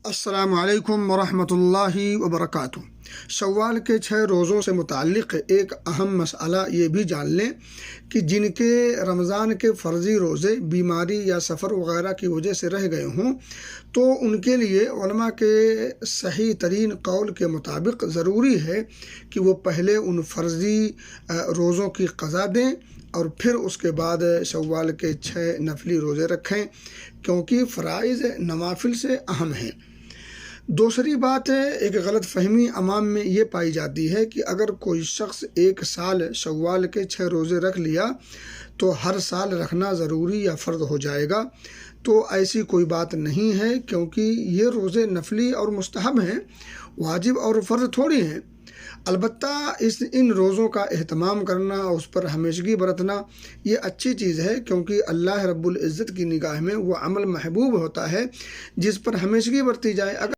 السلام علیکم ورحمۃ اللہ وبرکاتہ۔ شوال کے 6 روزوں سے متعلق ایک اہم مسئلہ یہ بھی جان لیں کہ جن کے رمضان کے فرضی روزے بیماری یا سفر وغیرہ کی وجہ سے رہ گئے ہوں تو ان کے لیے علماء کے صحیح ترین قول کے مطابق ضروری ہے کہ وہ پہلے ان فرضی روزوں کی قضا دیں اور پھر اس کے بعد شوال کے 6 نفلی روزے رکھیں، کیونکہ فرائض نوافل سے اہم ہیں۔ دوسری بات ہے، ایک غلط فہمی عوام میں یہ پائی جاتی ہے کہ اگر کوئی شخص ایک سال شوال کے 6 روزے رکھ لیا تو ہر سال رکھنا ضروری یا فرض ہو جائے گا۔ تو ایسی کوئی بات نہیں ہے، کیونکہ یہ روزے نفلی اور مستحب ہیں، واجب اور فرض تھوڑی ہیں۔ البتہ ان روزوں کا اہتمام کرنا، اس پر ہمیشگی برتنا یہ اچھی چیز ہے، کیونکہ اللہ رب العزت کی نگاہ میں وہ عمل محبوب ہوتا ہے جس پر ہمیشگی برتی جائے۔